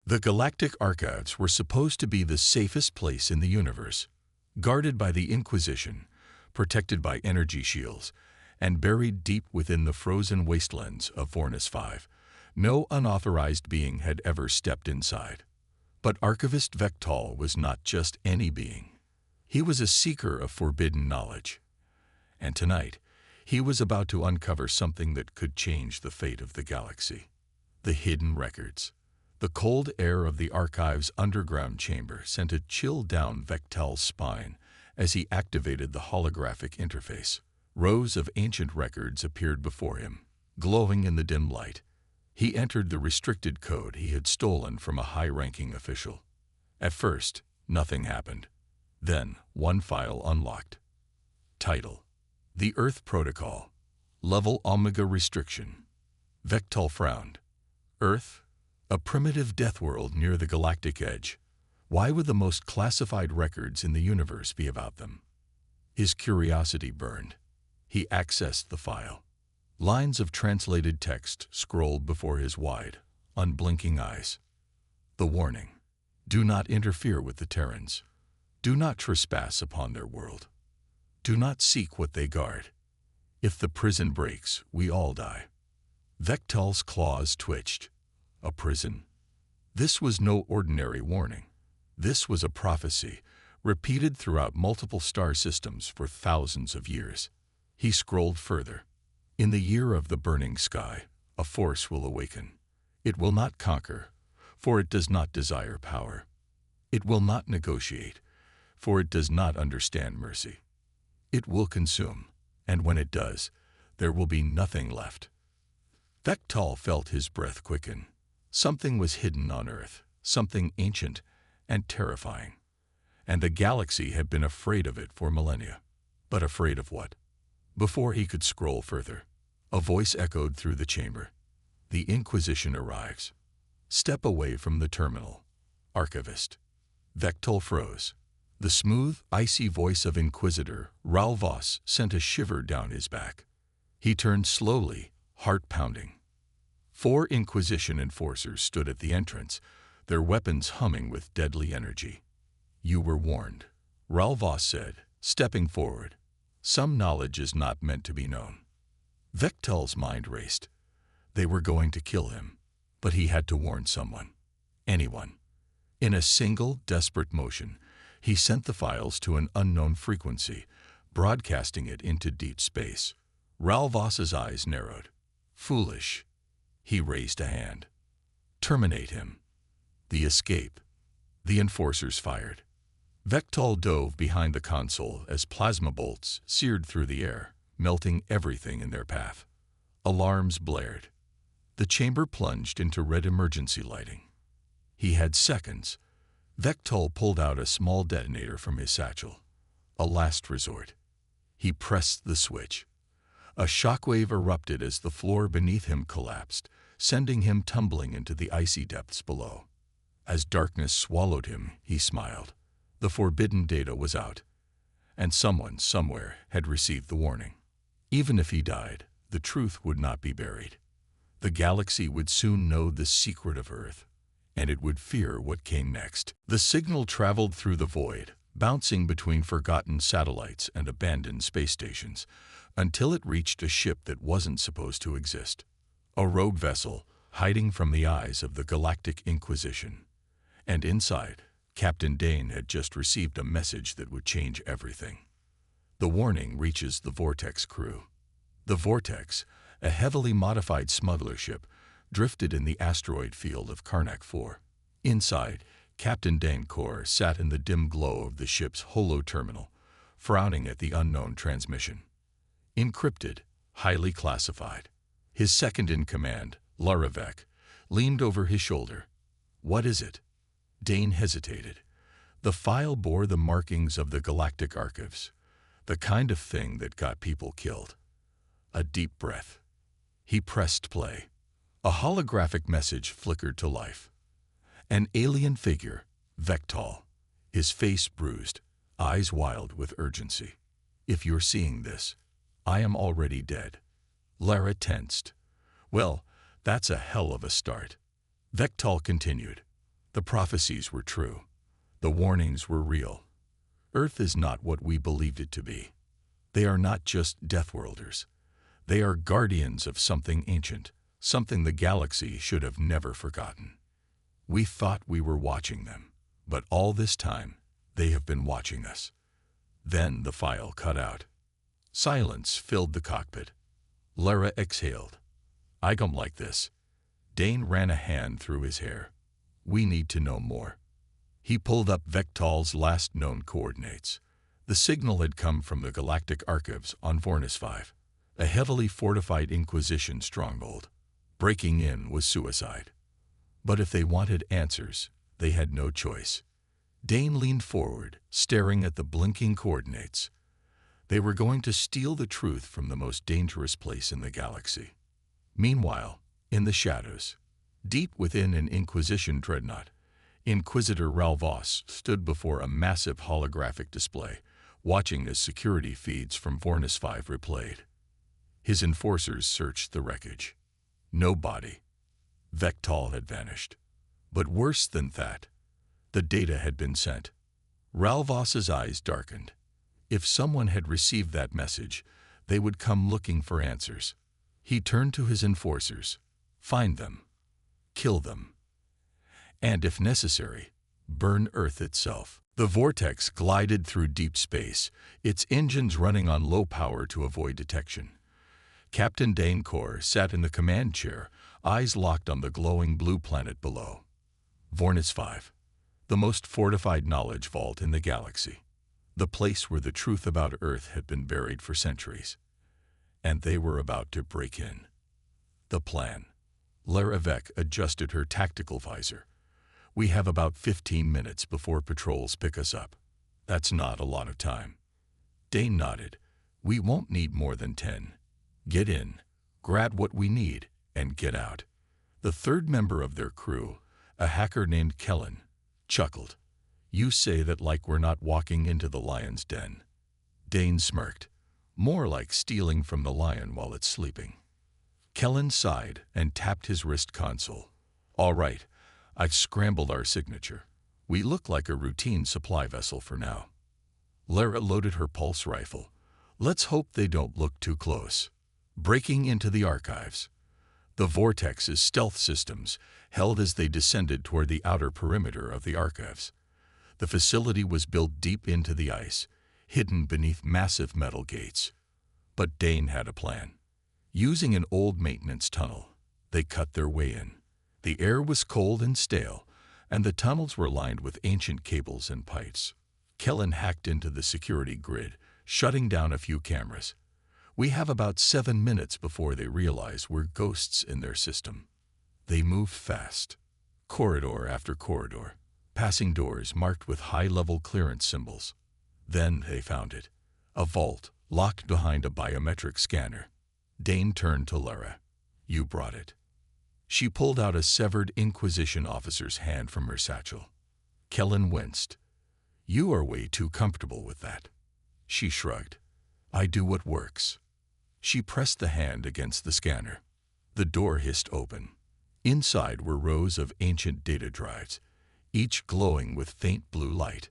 The Galactic Archives were supposed to be the safest place in the universe, guarded by the Inquisition, protected by energy shields, and buried deep within the frozen wastelands of Fornis 5. No unauthorized being had ever stepped inside. But Archivist Vectal was not just any being. He was a seeker of forbidden knowledge. And tonight, he was about to uncover something that could change the fate of the galaxy. The hidden records. The cold air of the Archive's underground chamber sent a chill down Vectal's spine as he activated the holographic interface. Rows of ancient records appeared before him, glowing in the dim light. He entered the restricted code he had stolen from a high-ranking official. At first, nothing happened. Then, one file unlocked. Title: The Earth Protocol. Level Omega Restriction. Vectal frowned. Earth? A primitive death world near the galactic edge. Why would the most classified records in the universe be about them? His curiosity burned. He accessed the file. Lines of translated text scrolled before his wide, unblinking eyes. The warning: do not interfere with the Terrans. Do not trespass upon their world. Do not seek what they guard. If the prison breaks, we all die. Vectal's claws twitched. A prison? This was no ordinary warning. This was a prophecy, repeated throughout multiple star systems for thousands of years. He scrolled further. In the year of the burning sky, a force will awaken. It will not conquer, for it does not desire power. It will not negotiate, for it does not understand mercy. It will consume, and when it does, there will be nothing left. Vectal felt his breath quicken. Something was hidden on Earth, something ancient and terrifying. And the galaxy had been afraid of it for millennia. But afraid of what? Before he could scroll further, a voice echoed through the chamber. The Inquisition arrives. Step away from the terminal. Archivist. Vectal froze. The smooth, icy voice of Inquisitor Ralvos sent a shiver down his back. He turned slowly, heart pounding. 4 Inquisition enforcers stood at the entrance, their weapons humming with deadly energy. You were warned, Ralvos said, stepping forward. Some knowledge is not meant to be known. Vectal's mind raced. They were going to kill him, but he had to warn someone. Anyone. In a single, desperate motion, he sent the files to an unknown frequency, broadcasting it into deep space. Ralvos's eyes narrowed. Foolish. He raised a hand. Terminate him. The escape. The enforcers fired. Vectal dove behind the console as plasma bolts seared through the air, melting everything in their path. Alarms blared. The chamber plunged into red emergency lighting. He had seconds. Vectal pulled out a small detonator from his satchel. A last resort. He pressed the switch. A shockwave erupted as the floor beneath him collapsed, sending him tumbling into the icy depths below. As darkness swallowed him, he smiled. The forbidden data was out, and someone somewhere had received the warning. Even if he died, the truth would not be buried. The galaxy would soon know the secret of Earth, and it would fear what came next. The signal traveled through the void, bouncing between forgotten satellites and abandoned space stations, until it reached a ship that wasn't supposed to exist. A rogue vessel, hiding from the eyes of the Galactic Inquisition. And inside, Captain Dane had just received a message that would change everything. The warning reaches the Vortex crew. The Vortex, a heavily modified smuggler ship, drifted in the asteroid field of Karnak 4. Inside, Captain Dankor sat in the dim glow of the ship's holo terminal, frowning at the unknown transmission. Encrypted, highly classified. His second-in-command, Laravek, leaned over his shoulder. What is it? Dane hesitated. The file bore the markings of the Galactic Archives, the kind of thing that got people killed. A deep breath. He pressed play. A holographic message flickered to life. An alien figure, Vectal, his face bruised, eyes wild with urgency. If you're seeing this, I am already dead. Lara tensed. Well, that's a hell of a start. Vectal continued. The prophecies were true. The warnings were real. Earth is not what we believed it to be. They are not just Deathworlders. They are guardians of something ancient, something the galaxy should have never forgotten. We thought we were watching them, but all this time, they have been watching us. Then the file cut out. Silence filled the cockpit. Lara exhaled. I don't like this. Dane ran a hand through his hair. We need to know more. He pulled up Vectal's last known coordinates. The signal had come from the Galactic archives on Vornis 5, a heavily fortified Inquisition stronghold. Breaking in was suicide. But if they wanted answers, they had no choice. Dane leaned forward, staring at the blinking coordinates. They were going to steal the truth from the most dangerous place in the galaxy. Meanwhile, in the shadows, deep within an Inquisition dreadnought, Inquisitor Ralvos stood before a massive holographic display, watching as security feeds from Vornis 5 replayed. His enforcers searched the wreckage. No body. Vectal had vanished. But worse than that, the data had been sent. Ralvos's eyes darkened. If someone had received that message, they would come looking for answers. He turned to his enforcers. Find them. Kill them. And if necessary, burn Earth itself. The vortex glided through deep space, its engines running on low power to avoid detection. Captain Dane Kor sat in the command chair, eyes locked on the glowing blue planet below. Vornis 5, the most fortified knowledge vault in the galaxy. The place where the truth about Earth had been buried for centuries. And they were about to break in. The plan. Lara Vec adjusted her tactical visor. We have about 15 minutes before patrols pick us up. That's not a lot of time. Dane nodded. We won't need more than 10. Get in, grab what we need, and get out. The third member of their crew, a hacker named Kellen, chuckled. You say that like we're not walking into the lion's den. Dane smirked. More like stealing from the lion while it's sleeping. Kellen sighed and tapped his wrist console. All right, I've scrambled our signature. We look like a routine supply vessel for now. Lara loaded her pulse rifle. Let's hope they don't look too close. Breaking into the archives. The Vortex's stealth systems held as they descended toward the outer perimeter of the archives. The facility was built deep into the ice, hidden beneath massive metal gates. But Dane had a plan. Using an old maintenance tunnel, they cut their way in. The air was cold and stale, and the tunnels were lined with ancient cables and pipes. Kellen hacked into the security grid, shutting down a few cameras. We have about 7 minutes before they realize we're ghosts in their system. They moved fast, corridor after corridor, passing doors marked with high-level clearance symbols. Then they found it, a vault locked behind a biometric scanner. Dane turned to Lara. You brought it. She pulled out a severed Inquisition officer's hand from her satchel. Kellen winced. You are way too comfortable with that. She shrugged. I do what works. She pressed the hand against the scanner. The door hissed open. Inside were rows of ancient data drives, each glowing with faint blue light.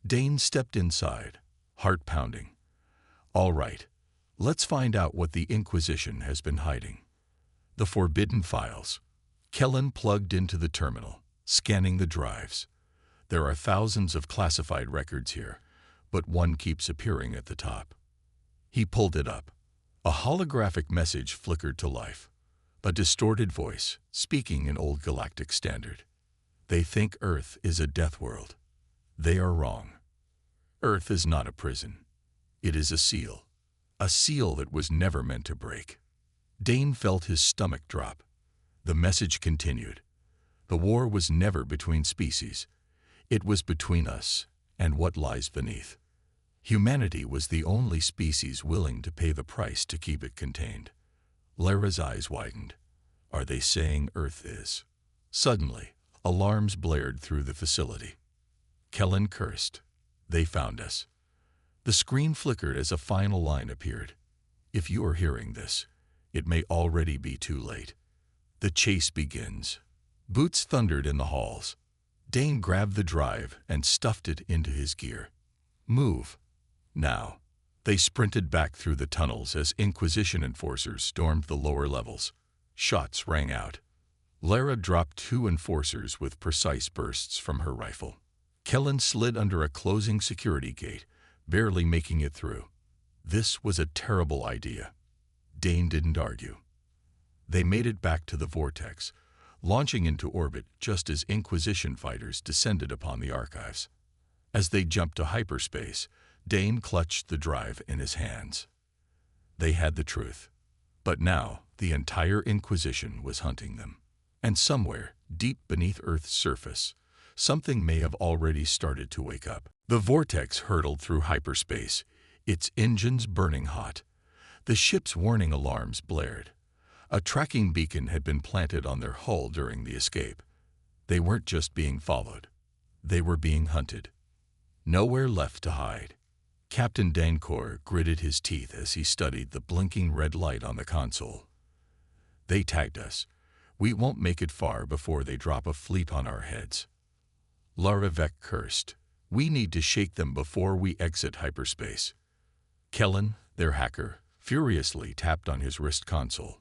Dane stepped inside, heart pounding. All right, let's find out what the Inquisition has been hiding. The forbidden files. Kellen plugged into the terminal, scanning the drives. There are thousands of classified records here, but one keeps appearing at the top. He pulled it up. A holographic message flickered to life. A distorted voice, speaking in Old Galactic Standard. They think Earth is a death world. They are wrong. Earth is not a prison. It is a seal that was never meant to break. Dane felt his stomach drop. The message continued. The war was never between species. It was between us and what lies beneath. Humanity was the only species willing to pay the price to keep it contained. Lara's eyes widened. Are they saying Earth is? Suddenly, alarms blared through the facility. Kellen cursed. They found us. The screen flickered as a final line appeared. If you are hearing this, it may already be too late. The chase begins. Boots thundered in the halls. Dane grabbed the drive and stuffed it into his gear. Move. Now. They sprinted back through the tunnels as Inquisition enforcers stormed the lower levels. Shots rang out. Lara dropped 2 enforcers with precise bursts from her rifle. Kellen slid under a closing security gate, barely making it through. This was a terrible idea. Dane didn't argue. They made it back to the vortex, launching into orbit just as Inquisition fighters descended upon the archives. As they jumped to hyperspace, Dane clutched the drive in his hands. They had the truth. But now, the entire Inquisition was hunting them. And somewhere, deep beneath Earth's surface, something may have already started to wake up. The vortex hurtled through hyperspace, its engines burning hot. The ship's warning alarms blared. A tracking beacon had been planted on their hull during the escape. They weren't just being followed. They were being hunted. Nowhere left to hide. Captain Dancor gritted his teeth as he studied the blinking red light on the console. They tagged us. We won't make it far before they drop a fleet on our heads. Lara Vec cursed. We need to shake them before we exit hyperspace. Kellen, their hacker, furiously tapped on his wrist console.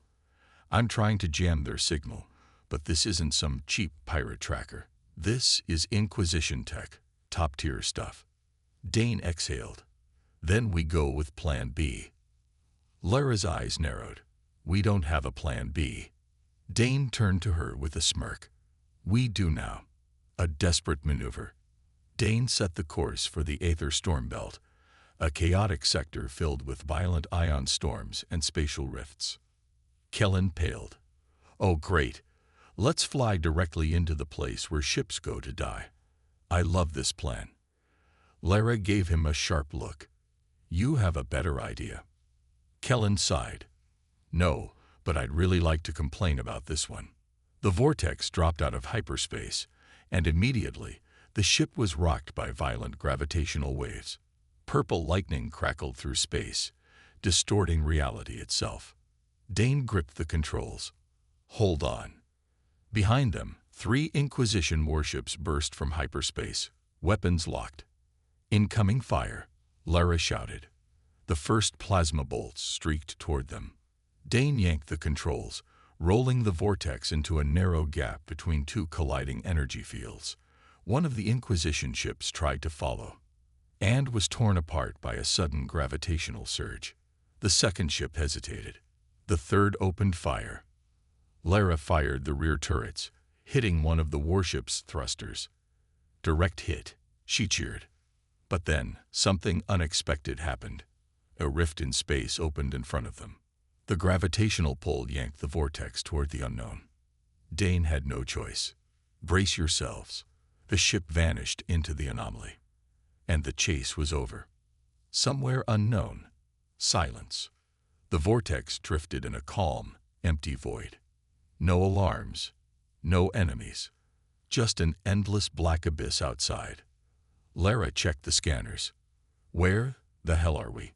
I'm trying to jam their signal, but this isn't some cheap pirate tracker. This is Inquisition tech, top-tier stuff. Dane exhaled. Then we go with Plan B. Lara's eyes narrowed. We don't have a Plan B. Dane turned to her with a smirk. We do now. A desperate maneuver. Dane set the course for the Aether Storm Belt, a chaotic sector filled with violent ion storms and spatial rifts. Kellen paled. Oh, great. Let's fly directly into the place where ships go to die. I love this plan. Lara gave him a sharp look. You have a better idea. Kellen sighed. No, but I'd really like to complain about this one. The vortex dropped out of hyperspace, and immediately the ship was rocked by violent gravitational waves. Purple lightning crackled through space, distorting reality itself. Dane gripped the controls. Hold on. Behind them, 3 Inquisition warships burst from hyperspace, weapons locked. Incoming fire, Lara shouted. The first plasma bolts streaked toward them. Dane yanked the controls, rolling the vortex into a narrow gap between 2 colliding energy fields. One of the Inquisition ships tried to follow, and was torn apart by a sudden gravitational surge. The second ship hesitated. The third opened fire. Lara fired the rear turrets, hitting one of the warship's thrusters. Direct hit, she cheered. But then, something unexpected happened. A rift in space opened in front of them. The gravitational pull yanked the vortex toward the unknown. Dane had no choice. Brace yourselves. The ship vanished into the anomaly. And the chase was over. Somewhere unknown, silence. The vortex drifted in a calm, empty void. No alarms, no enemies, just an endless black abyss outside. Lara checked the scanners. Where the hell are we?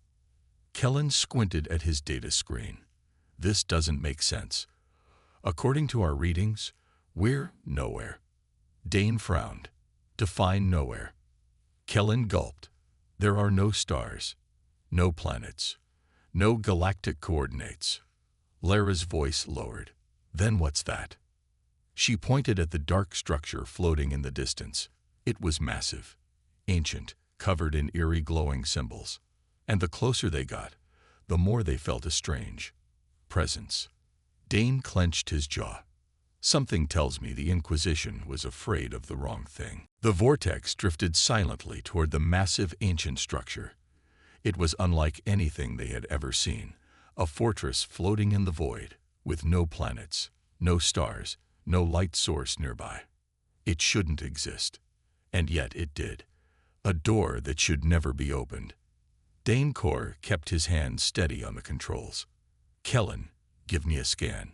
Kellen squinted at his data screen. This doesn't make sense. According to our readings, we're nowhere. Dane frowned. Define nowhere. Kellen gulped. There are no stars, no planets, no galactic coordinates. Lara's voice lowered. Then what's that? She pointed at the dark structure floating in the distance. It was massive, ancient, covered in eerie glowing symbols. And the closer they got, the more they felt a strange presence. Dane clenched his jaw. Something tells me the Inquisition was afraid of the wrong thing. The vortex drifted silently toward the massive ancient structure. It was unlike anything they had ever seen, a fortress floating in the void, with no planets, no stars, no light source nearby. It shouldn't exist, and yet it did. A door that should never be opened. Dancor kept his hand steady on the controls. Kellen, give me a scan.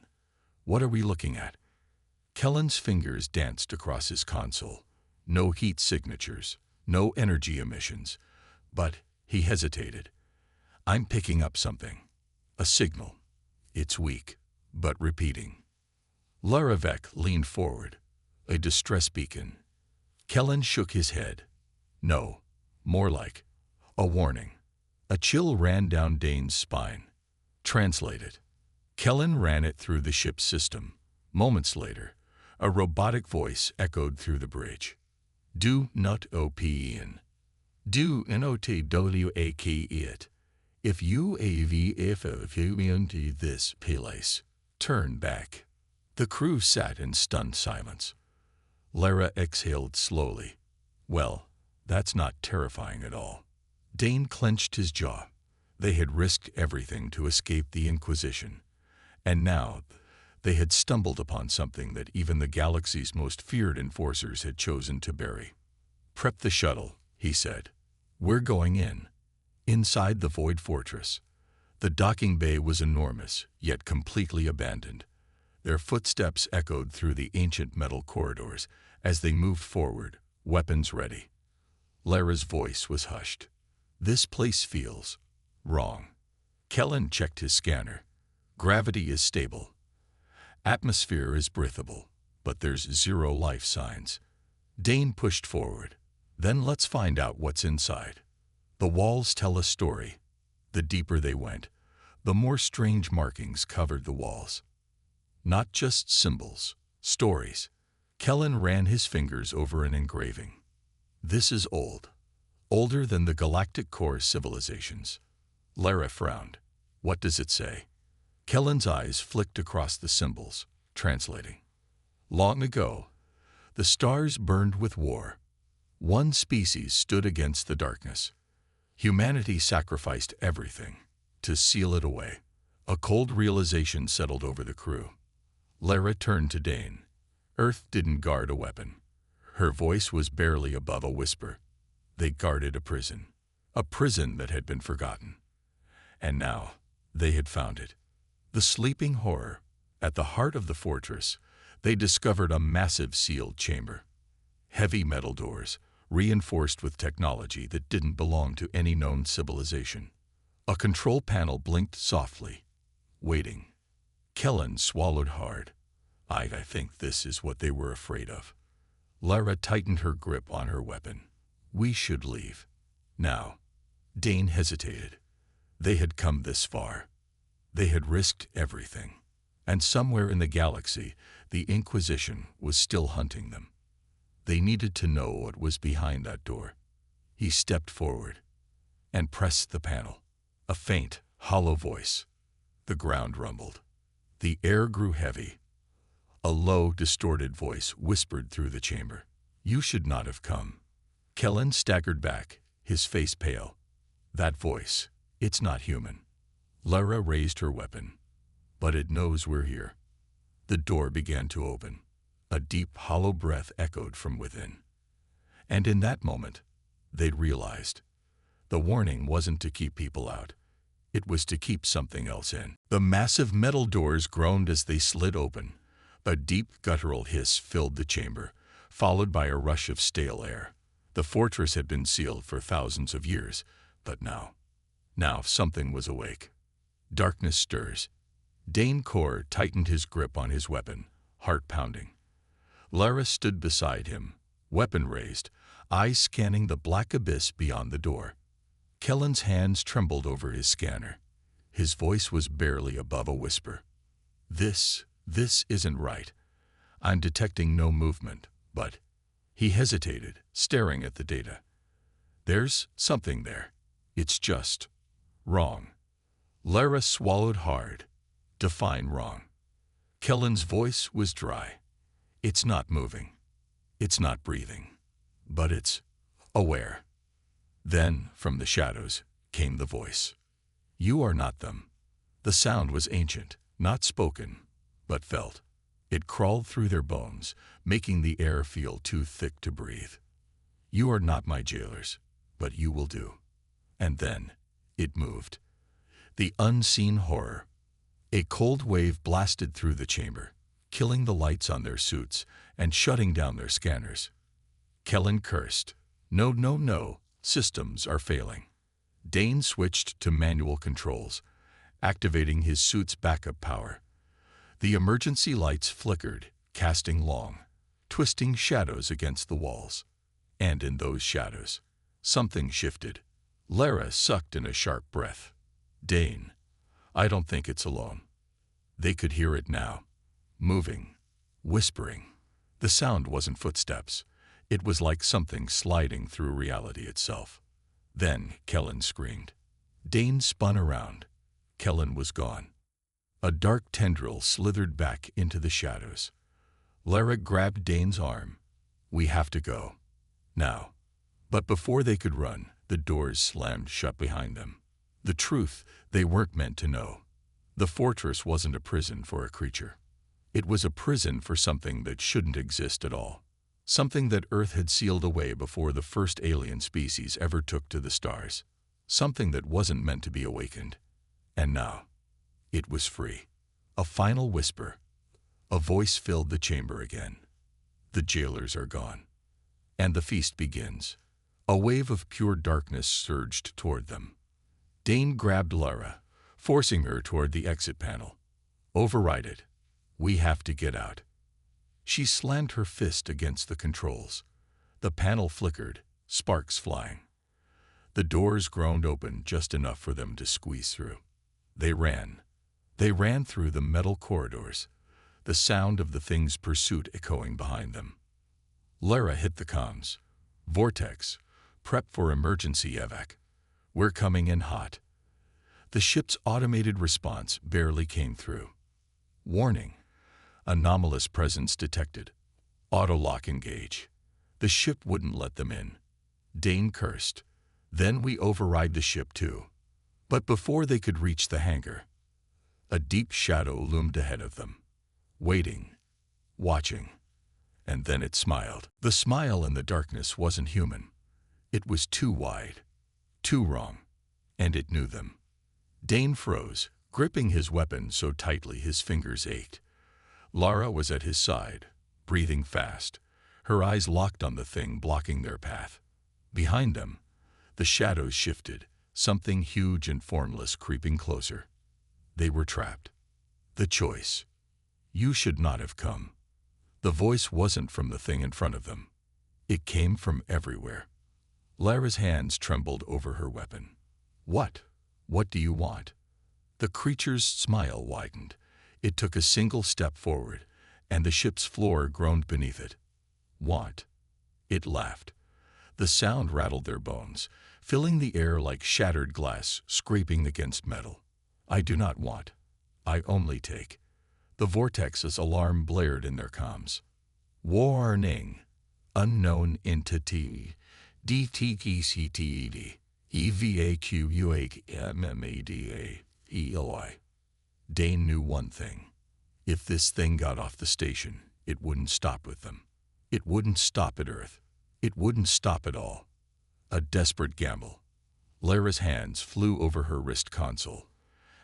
What are we looking at? Kellen's fingers danced across his console. No heat signatures, no energy emissions. But he hesitated. I'm picking up something. A signal. It's weak, but repeating. Lara Vec leaned forward. A distress beacon. Kellen shook his head. No, more like a warning. A chill ran down Dane's spine. Translate it. Kellen ran it through the ship's system. Moments later, a robotic voice echoed through the bridge. Do not open. Do not wake it. If you into this place, turn back. The crew sat in stunned silence. Lara exhaled slowly. Well, that's not terrifying at all. Dane clenched his jaw. They had risked everything to escape the Inquisition. And now, they had stumbled upon something that even the galaxy's most feared enforcers had chosen to bury. Prep the shuttle, he said. We're going in. Inside the Void Fortress. The docking bay was enormous, yet completely abandoned. Their footsteps echoed through the ancient metal corridors as they moved forward, weapons ready. Lara's voice was hushed. This place feels wrong. Kellen checked his scanner. Gravity is stable. Atmosphere is breathable, but there's zero life signs. Dane pushed forward. Then let's find out what's inside. The walls tell a story. The deeper they went, the more strange markings covered the walls. Not just symbols, stories. Kellen ran his fingers over an engraving. This is old. Older than the Galactic core civilizations. Lara frowned. What does it say? Kellen's eyes flicked across the symbols, translating. Long ago, the stars burned with war. One species stood against the darkness. Humanity sacrificed everything to seal it away. A cold realization settled over the crew. Lara turned to Dane. Earth didn't guard a weapon. Her voice was barely above a whisper. They guarded a prison that had been forgotten. And now, they had found it. The sleeping horror. At the heart of the fortress, they discovered a massive sealed chamber. Heavy metal doors, reinforced with technology that didn't belong to any known civilization. A control panel blinked softly, waiting. Kellen swallowed hard. I think this is what they were afraid of. Lara tightened her grip on her weapon. We should leave. Now. Dane hesitated. They had come this far. They had risked everything. And somewhere in the galaxy, the Inquisition was still hunting them. They needed to know what was behind that door. He stepped forward and pressed the panel. A faint, hollow voice. The ground rumbled. The air grew heavy. A low, distorted voice whispered through the chamber. You should not have come. Kellen staggered back, his face pale. That voice, it's not human. Lara raised her weapon. But it knows we're here. The door began to open. A deep, hollow breath echoed from within. And in that moment, they'd realized. The warning wasn't to keep people out. It was to keep something else in. The massive metal doors groaned as they slid open. A deep, guttural hiss filled the chamber, followed by a rush of stale air. The fortress had been sealed for thousands of years, but now something was awake. Darkness stirs. Dane Core tightened his grip on his weapon, heart pounding. Lara stood beside him, weapon raised, eyes scanning the black abyss beyond the door. Kellen's hands trembled over his scanner. His voice was barely above a whisper. This isn't right. I'm detecting no movement, but... He hesitated, staring at the data. There's something there. It's just wrong. Lara swallowed hard. Define wrong. Kellen's voice was dry. It's not moving. It's not breathing. But it's aware. Then, from the shadows, came the voice. You are not them. The sound was ancient, not spoken, but felt. It crawled through their bones, making the air feel too thick to breathe. You are not my jailers, but you will do. And then, it moved. The unseen horror. A cold wave blasted through the chamber, killing the lights on their suits and shutting down their scanners. Kellen cursed. No, systems are failing. Dane switched to manual controls, activating his suit's backup power. The emergency lights flickered, casting long, twisting shadows against the walls. And in those shadows, something shifted. Lara sucked in a sharp breath. Dane, I don't think it's alone. They could hear it now. Moving. Whispering. The sound wasn't footsteps. It was like something sliding through reality itself. Then Kellen screamed. Dane spun around. Kellen was gone. A dark tendril slithered back into the shadows. Lara grabbed Dane's arm. We have to go. Now. But before they could run, the doors slammed shut behind them. The truth they weren't meant to know. The fortress wasn't a prison for a creature. It was a prison for something that shouldn't exist at all. Something that Earth had sealed away before the first alien species ever took to the stars. Something that wasn't meant to be awakened. And now, it was free. A final whisper. A voice filled the chamber again. The jailers are gone. And the feast begins. A wave of pure darkness surged toward them. Dane grabbed Lara, forcing her toward the exit panel. Override it. We have to get out. She slammed her fist against the controls. The panel flickered, sparks flying. The doors groaned open just enough for them to squeeze through. They ran. They ran through the metal corridors, the sound of the thing's pursuit echoing behind them. Lara hit the comms. Vortex, prep for emergency evac. We're coming in hot. The ship's automated response barely came through. Warning. Anomalous presence detected. Auto-lock engage. The ship wouldn't let them in. Dane cursed. Then we override the ship too. But before they could reach the hangar, a deep shadow loomed ahead of them. Waiting. Watching. And then it smiled. The smile in the darkness wasn't human. It was too wide. Too wrong. And it knew them. Dane froze, gripping his weapon so tightly his fingers ached. Lara was at his side, breathing fast, her eyes locked on the thing blocking their path. Behind them, the shadows shifted, something huge and formless creeping closer. They were trapped. The choice. You should not have come. The voice wasn't from the thing in front of them. It came from everywhere. Lara's hands trembled over her weapon. What? What do you want? The creature's smile widened. It took a single step forward, and the ship's floor groaned beneath it. Want? It laughed. The sound rattled their bones, filling the air like shattered glass scraping against metal. I do not want. I only take. The vortex's alarm blared in their comms. Warning. Unknown entity. DTKCTED. EVAQUAMMADA. Dane knew one thing. If this thing got off the station, it wouldn't stop with them. It wouldn't stop at Earth. It wouldn't stop at all. A desperate gamble. Lara's hands flew over her wrist console.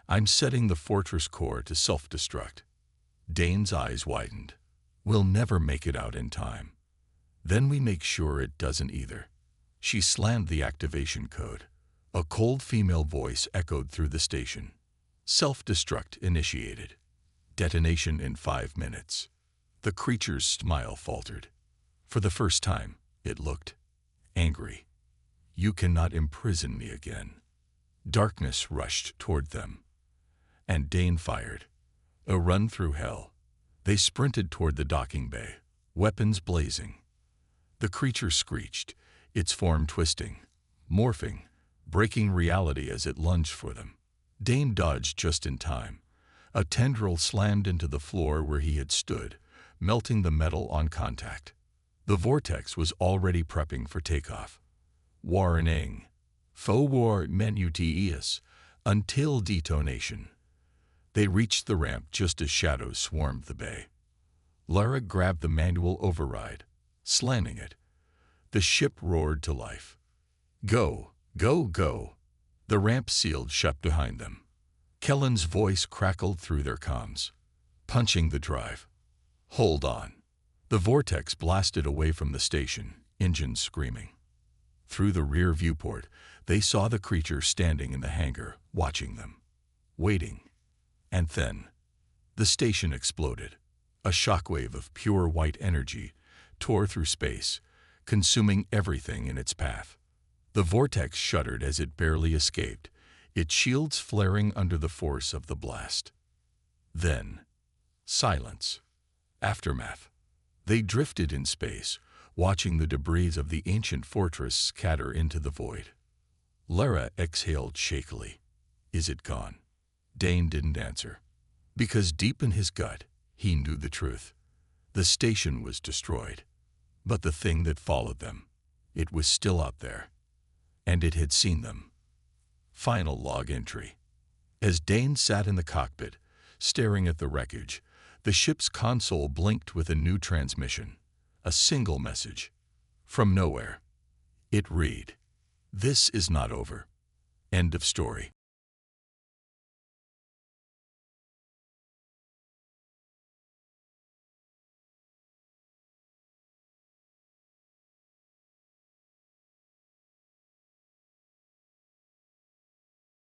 I'm setting the fortress core to self-destruct. Dane's eyes widened. We'll never make it out in time. Then we make sure it doesn't either. She slammed the activation code. A cold female voice echoed through the station. Self-destruct initiated. Detonation in 5 minutes. The creature's smile faltered. For the first time, it looked angry. You cannot imprison me again. Darkness rushed toward them. And Dane fired. A run through hell. They sprinted toward the docking bay, weapons blazing. The creature screeched, its form twisting, morphing, breaking reality as it lunged for them. Dane dodged just in time. A tendril slammed into the floor where he had stood, melting the metal on contact. The vortex was already prepping for takeoff. Warning. Forward menu TES. Until detonation. They reached the ramp just as shadows swarmed the bay. Lara grabbed the manual override, slamming it. The ship roared to life. Go, go, go. The ramp sealed shut behind them. Kellen's voice crackled through their comms, punching the drive. Hold on. The vortex blasted away from the station, engines screaming. Through the rear viewport, they saw the creature standing in the hangar, watching them, waiting. And then, the station exploded. A shockwave of pure white energy tore through space, consuming everything in its path. The vortex shuddered as it barely escaped, its shields flaring under the force of the blast. Then, silence. Aftermath. They drifted in space, watching the debris of the ancient fortress scatter into the void. Lara exhaled shakily. Is it gone? Dane didn't answer. Because deep in his gut, he knew the truth. The station was destroyed. But the thing that followed them, it was still out there. And it had seen them. Final log entry. As Dane sat in the cockpit, staring at the wreckage, the ship's console blinked with a new transmission. A single message. From nowhere. It read, "This is not over. End of story."